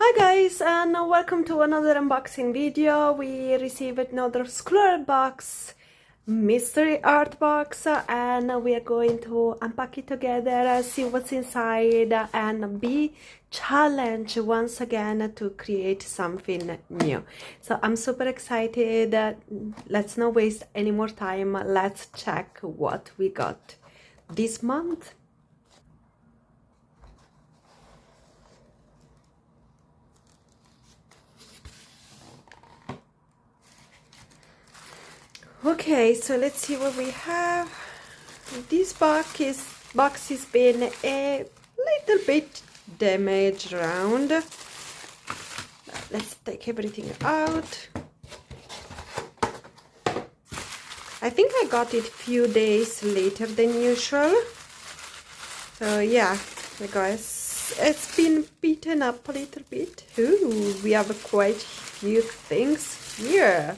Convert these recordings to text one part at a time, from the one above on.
Hi guys, and welcome to another unboxing video. We received another scrawlrbox mystery art box, and we are going to unpack it together, see what's inside, and be challenged once again to create something new. So I'm super excited. Let's not waste any more time. Let's check what we got this month. Okay, so let's see what we have. This box has been a little bit damaged around. Let's take everything out. I think I got it a few days later than usual. So yeah, guys, it's been beaten up a little bit. Ooh, we have quite a few things here.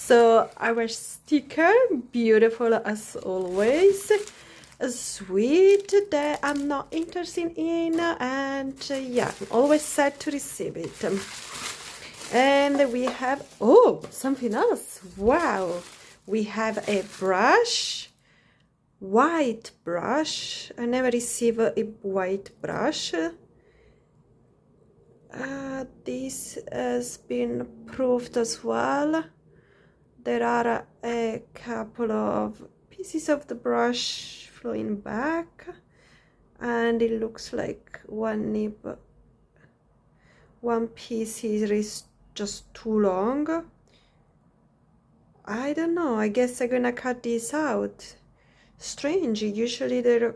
So our sticker, beautiful as always, sweet that I'm not interested in, and yeah, I'm always sad to receive it. And we have, oh, something else. Wow, we have a brush, white brush. I never received a white brush. This has been proved as well. There are a couple of pieces of the brush flowing back, and it looks like one piece is just too long. I don't know, I guess I'm gonna cut this out. Strange, usually their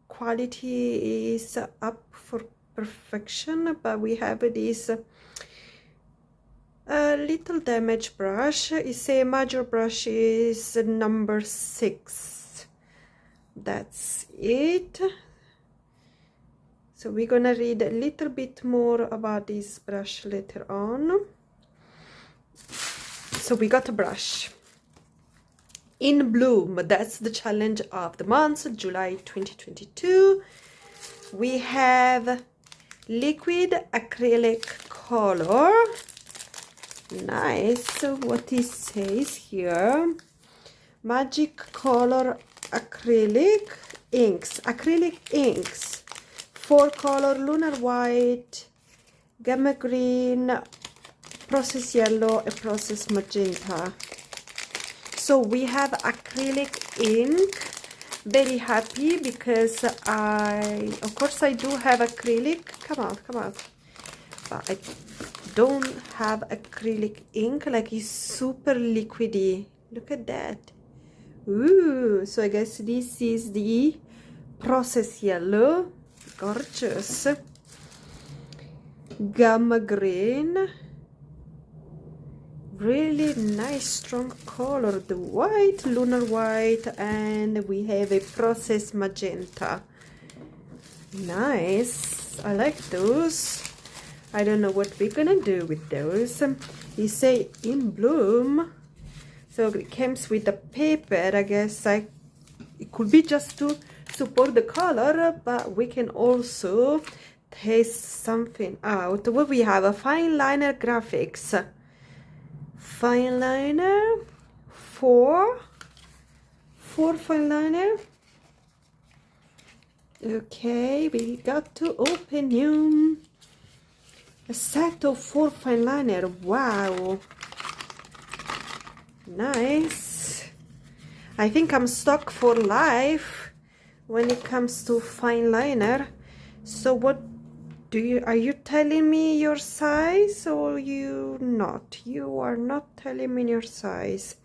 quality is up for perfection, but we have this a little damaged brush. It's a major brush, is number 6. That's it. So we're gonna read a little bit more about this brush later on. So we got a brush in bloom. That's the challenge of the month, July 2022. We have liquid acrylic color. Nice. So what it says here: magic color acrylic inks, 4-color: lunar white, gamma green, process yellow, and process magenta. So we have acrylic ink. Very happy because of course I do have acrylic. Come out, but I don't have acrylic ink. Like, it's super liquidy. Look at that. Ooh, so I guess this is the process yellow. Gorgeous. Gamma green, really nice strong color. The white, lunar white, and we have a process magenta. Nice, I like those. I don't know what we're gonna do with those. You say in bloom, so it comes with a paper. I guess it could be just to support the color, but we can also test something out. What we have: a fine liner graphics, fine liner, four fine liner. Okay, we got to open you. A set of 4 fine liner. Wow, nice. I think I'm stuck for life when it comes to fine liner. So what are you telling me your size, or you not? You are not telling me your size.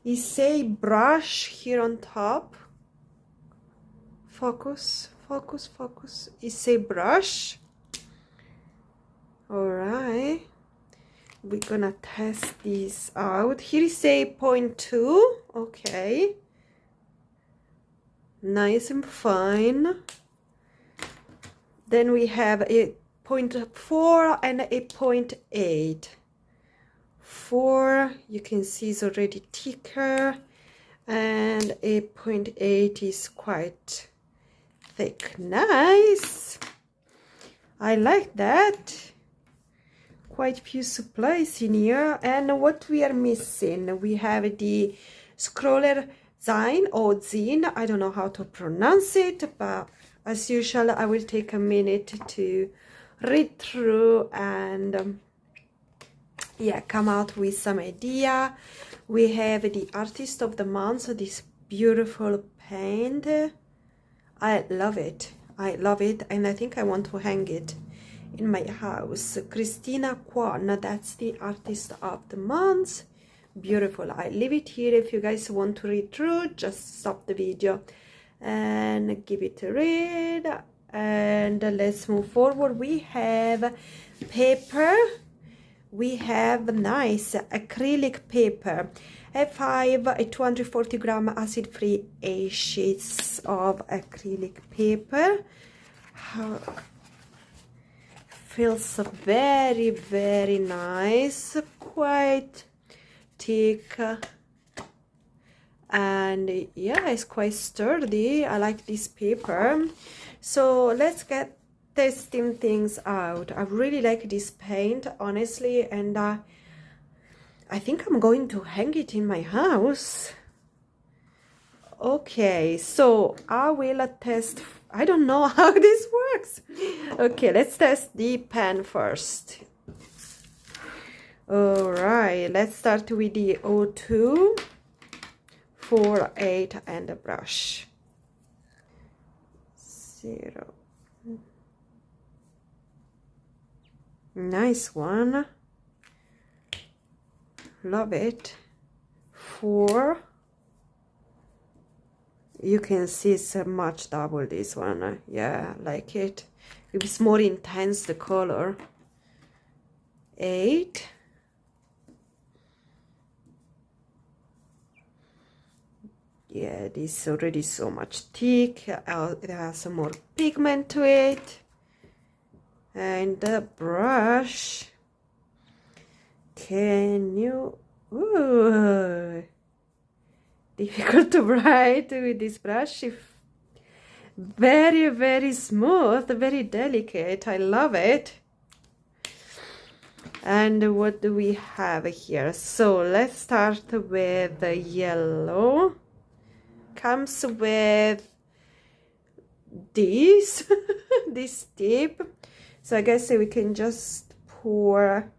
You say brush here on top. Focus. You say brush. All right, we're gonna test this out. Here is a 0.2. Okay, nice and fine. Then we have a 0.4 and a 0.8. 4, you can see, is already thicker, and a 0.8 is quite thick. Nice. I like that. Quite few supplies in here. And what we are missing, we have the scroller zine or zine. I don't know how to pronounce it, but as usual, I will take a minute to read through and yeah, come out with some idea. We have the artist of the month, so this beautiful paint. I love it. I love it, and I think I want to hang it in my house. Christina Kwan, that's the artist of the month. Beautiful. I leave it here. If you guys want to read through, just stop the video and give it a read. And let's move forward. We have paper. We have nice acrylic paper, A5, 240 gram acid-free 8 sheets of acrylic paper. Feels very, very nice, quite thick, and yeah, it's quite sturdy. I like this paper. So let's get testing things out. I really like this paint, honestly, and I think I'm going to hang it in my house. Okay, so I will test. I don't know how this works. Okay, let's test the pen first. All right, let's start with the 02, 48 and a brush. 0. Nice one. Love it. 4. You can see it's much double this one. Yeah, like it. It's more intense, the color. 8. Yeah, this is already so much thick. It has some more pigment to it. And the brush. Can you... Ooh, difficult to write with this brush. Very, very smooth, very delicate. I love it. And what do we have here? So let's start with the yellow. Comes with this, this tip. So I guess we can just pour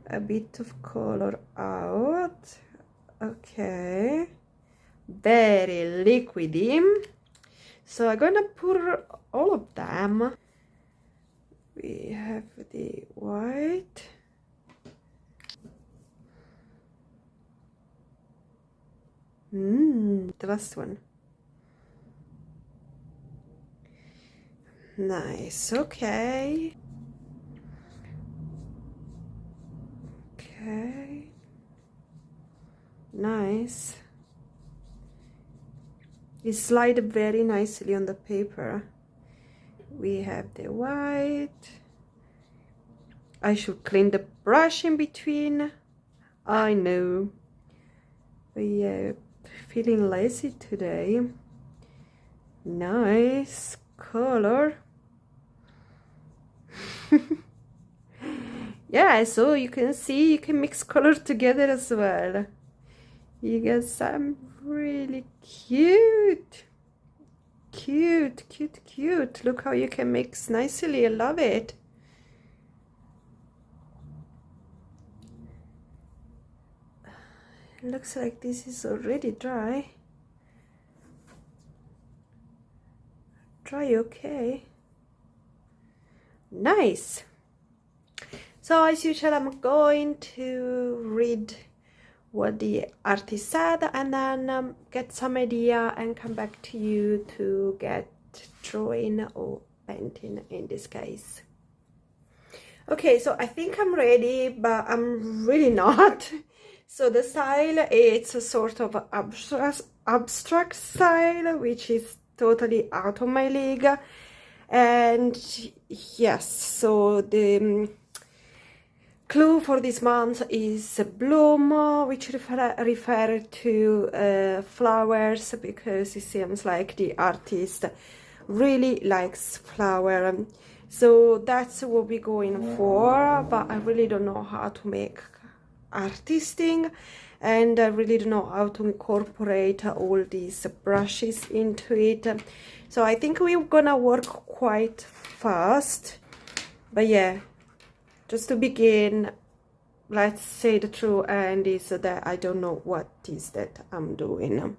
a bit of color out. Okay, very liquidy. So I'm gonna pour all of them. We have the white. The last one. Nice. Okay. Okay. Nice. It slides very nicely on the paper. We have the white. I should clean the brush in between. I know. But yeah, feeling lazy today. Nice color. Yeah, so you can see you can mix color together as well. You get some really cute. Look how you can mix nicely. I love it. It looks like this is already dry. Dry, okay. Nice. So as usual, I'm going to read what the artist said and then get some idea and come back to you to get drawing or painting in this case. Okay, so I think I'm ready, but I'm really not. So the style, it's a sort of abstract style, which is totally out of my league. And yes, so the clue for this month is bloom, which refer to flowers, because it seems like the artist really likes flower. So that's what we're going for, but I really don't know how to make artisting, and I really don't know how to incorporate all these brushes into it. So I think we're gonna work quite fast, but yeah, just to begin, let's say the truth, and is that I don't know what is that I'm doing.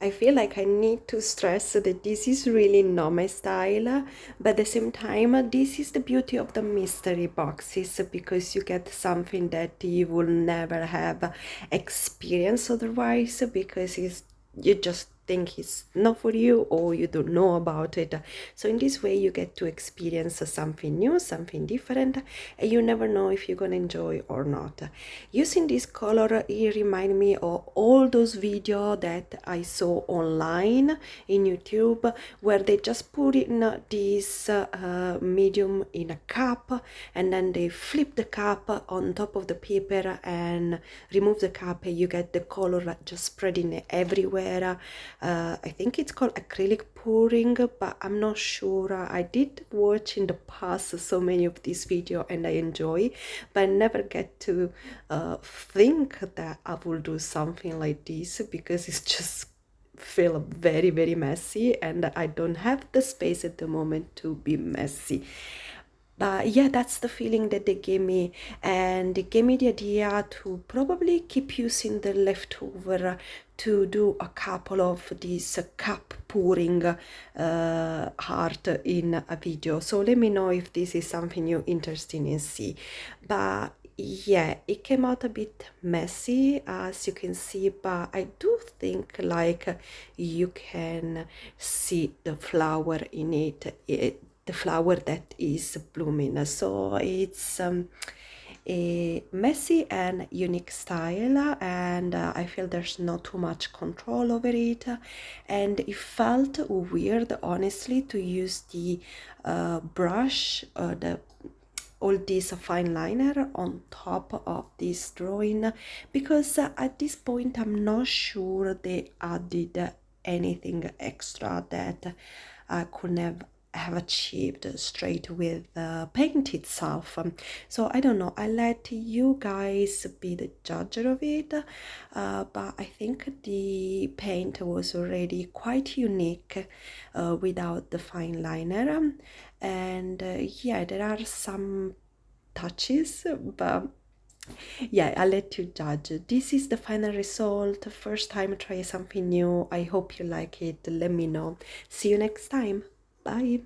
I feel like I need to stress that this is really not my style, but at the same time, this is the beauty of the mystery boxes, because you get something that you will never have experienced otherwise, because you just think it's not for you, or you don't know about it. So in this way you get to experience something new, something different, and you never know if you're gonna enjoy or not. Using this color, it reminds me of all those videos that I saw online in YouTube, where they just put in this medium in a cup, and then they flip the cup on top of the paper and remove the cup, and you get the color just spreading everywhere. I think it's called acrylic pouring, but I'm not sure. I did watch in the past so many of these videos and I enjoy, but I never get to think that I will do something like this, because it's just feel very, very messy, and I don't have the space at the moment to be messy. But yeah, that's the feeling that they gave me, and they gave me the idea to probably keep using the leftover to do a couple of these cup pouring art in a video. So let me know if this is something you're interested in see. But yeah, it came out a bit messy, as you can see, but I do think like you can see the flower in it, the flower that is blooming. So it's a messy and unique style, and I feel there's not too much control over it, and it felt weird, honestly, to use the brush, the all this fine liner on top of this drawing, because at this point I'm not sure they added anything extra that I could have achieved straight with the paint itself. So I don't know, I let you guys be the judge of it, but I think the paint was already quite unique without the fine liner, and yeah, there are some touches, but yeah, I'll let you judge. This is the final result. First time try something new. I hope you like it. Let me know. See you next time. Bye.